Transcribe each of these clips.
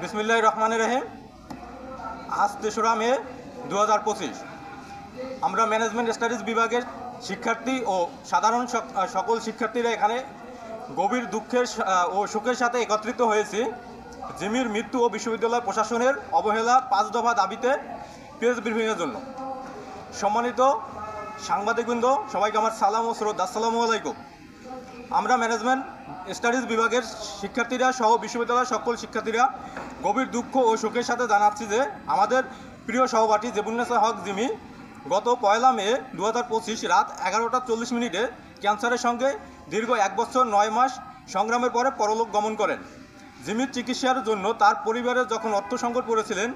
বিসমিল্লাহির রহমানির রহিম। আজ ৩রা মে ২০২৫। আমরা ম্যানেজমেন্ট স্টাডিজ বিভাগের শিক্ষার্থী ও সাধারণ সকল শিক্ষার্থীরা এখানে গভীর দুঃখের ও শোকের সাথে একত্রিত হয়েছি জিমির মৃত্যু ও বিশ্ববিদ্যালয় প্রশাসনের অবহেলা ৫ দফা দাবিতে প্রেস ব্রিফিংয়ের জন্য। সম্মানিত সাংবাদিকবৃন্দ, সবাইকে আমার সালাম ও শ্রদ্ধা। আসসালামু আলাইকুম। আমরা ম্যানেজমেন্ট স্টাডিজ বিভাগের শিক্ষার্থীরা সহ বিশ্ববিদ্যালয়ের সকল শিক্ষার্থীরা গভীর দুঃখ ও শোকের সাথে জানাচ্ছি যে আমাদের প্রিয় সহপাঠী জেবুন্নেসা হক জিমি গত ১ মে ২০২৫ রাত ১১টা ৪০ মিনিটে ক্যান্সারের সঙ্গে দীর্ঘ ১ বছর ৯ মাস সংগ্রামের পরে পরলোক গমন করেন। জিমির চিকিৎসার জন্য তার পরিবারের যখন অর্থ সংকট পড়েছিলেন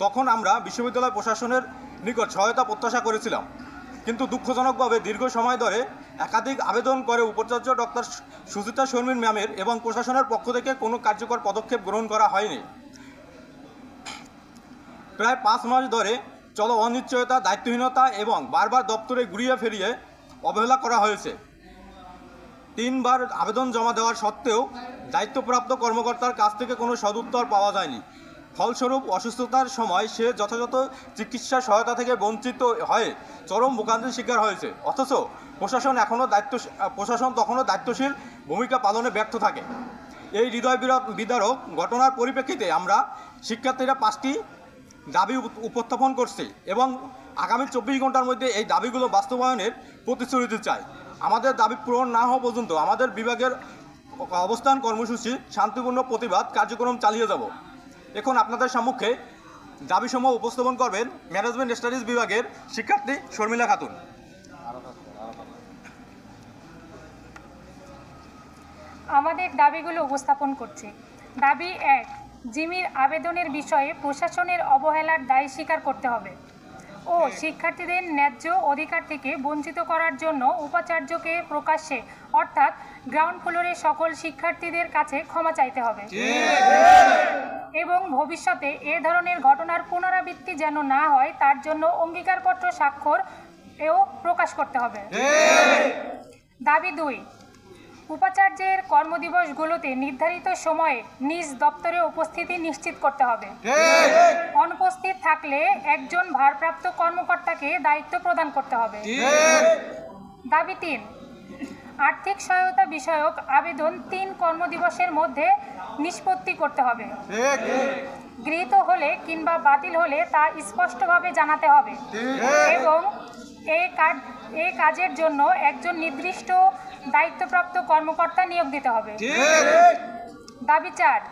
তখন আমরা বিশ্ববিদ্যালয় প্রশাসনের নিকট সহায়তা প্রত্যাশা করেছিলাম, কিন্তু দুঃখজনকভাবে দীর্ঘ সময় ধরে একাধিক আবেদন করে উপাচার্য ডক্টর সুচিত্রা শর্মিন ম্যামের এবং প্রশাসনের পক্ষ থেকে কোনো কার্যকর পদক্ষেপ গ্রহণ করা হয়নি। প্রায় ৫ মাস ধরে চলো অনিশ্চয়তা, দায়িত্বহীনতা এবং বারবার দপ্তরে ঘুরিয়ে ফিরিয়ে অবহেলা করা হয়েছে। ৩ বার আবেদন জমা দেওয়ার সত্ত্বেও দায়িত্বপ্রাপ্ত কর্মকর্তার কাছ থেকে কোনো সদুত্তর পাওয়া যায়নি। ফলস্বরূপ অসুস্থতার সময় সে যথাযথ চিকিৎসা সহায়তা থেকে বঞ্চিত হয়ে চরম ভোগান্তির শিকার হয়েছে, অথচ প্রশাসন তখনও দায়িত্বশীল ভূমিকা পালনে ব্যর্থ থাকে। এই হৃদয় বিদারক ঘটনার পরিপ্রেক্ষিতে আমরা শিক্ষার্থীরা 5টি দাবি উপস্থাপন করছি এবং আগামী 24 ঘন্টার মধ্যে এই দাবিগুলো বাস্তবায়নের প্রতিশ্রুতি চাই। আমাদের দাবি পূরণ না হওয়া পর্যন্ত আমাদের বিভাগের অবস্থান কর্মসূচি শান্তিপূর্ণ প্রতিবাদ কার্যক্রম চালিয়ে যাব। এখন আপনাদের সম্মুখে দাবিসমূহ উপস্থাপন করবেন ম্যানেজমেন্ট স্টাডিজ বিভাগের শিক্ষার্থী শর্মিলা খাতুন। আমাদের দাবিগুলো উপস্থাপন করছি। দাবি ১, জিমির আবেদনের বিষয়ে প্রশাসনের অবহেলার দায় স্বীকার করতে হবে ও শিক্ষার্থীদের ন্যায্য অধিকার থেকে বঞ্চিত করার জন্য উপাচার্যকে প্রকাশ্যে অর্থাৎ গ্রাউন্ড ফ্লোরে সকল শিক্ষার্থীদের কাছে ক্ষমা চাইতে হবে এবং ভবিষ্যতে এ ধরনের ঘটনার পুনরাবৃত্তি যেন না হয় তার জন্য অঙ্গীকারপত্র স্বাক্ষর এও প্রকাশ করতে হবে। দাবি ২, উপাচার্যের কর্মদিবসগুলোতে নির্ধারিত সময়ে নিজ দপ্তরে উপস্থিতি নিশ্চিত করতে হবে। অনুপস্থিত থাকলে একজন ভারপ্রাপ্ত কর্মকর্তাকে দায়িত্ব প্রদান করতে হবে। দাবি ৩, আর্থিক সহায়তা বিষয়ক আবেদন 3 কর্মদিবসের মধ্যে নিষ্পত্তি করতে হবে। গৃহীত হলে কিংবা বাতিল হলে তা স্পষ্টভাবে জানাতে হবে এবং এই কাজের জন্য একজন নির্দিষ্ট দায়িত্বপ্রাপ্ত কর্মকর্তা নিয়োগ দিতে হবে। দাবি ৪,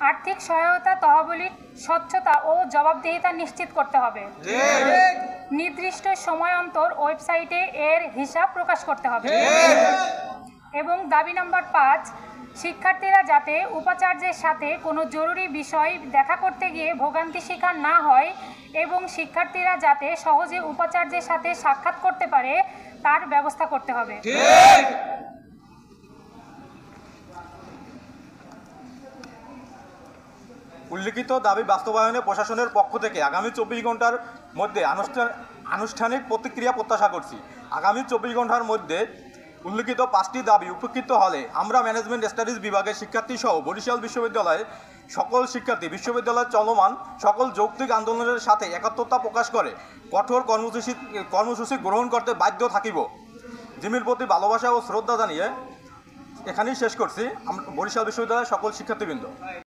আর্থিক সহায়তা তহবিলের স্বচ্ছতা ও জবাবদিহিতা নিশ্চিত করতে হবে। নির্দিষ্ট সময় অন্তর ওয়েবসাইটে এর হিসাব প্রকাশ করতে হবে। এবং দাবি নাম্বার ৫, শিক্ষার্থীরা যাতে উপাচার্যের সাথে কোনো জরুরি বিষয় দেখা করতে গিয়ে ভোগান্তি শিকার না হয় এবং শিক্ষার্থীরা যাতে সহজে উপাচার্যের সাথে সাক্ষাৎ করতে পারে তার ব্যবস্থা করতে হবে। উল্লিখিত দাবি বাস্তবায়নে প্রশাসনের পক্ষ থেকে আগামী 24 ঘন্টার মধ্যে আনুষ্ঠানিক প্রতিক্রিয়া প্রত্যাশা করছি। আগামী 24 ঘন্টার মধ্যে উল্লিখিত 5টি দাবি উপেক্ষিত হলে আমরা ম্যানেজমেন্ট স্টাডিজ বিভাগের শিক্ষার্থী সহ বরিশাল বিশ্ববিদ্যালয়ে সকল শিক্ষার্থী বিশ্ববিদ্যালয়ের চলমান সকল যৌক্তিক আন্দোলনের সাথে একাত্মতা প্রকাশ করে কঠোর কর্মসূচি গ্রহণ করতে বাধ্য থাকিব। জিমির প্রতি ভালোবাসা ও শ্রদ্ধা জানিয়ে এখানেই শেষ করছি বরিশাল বিশ্ববিদ্যালয়ের সকল শিক্ষার্থীবৃন্দ।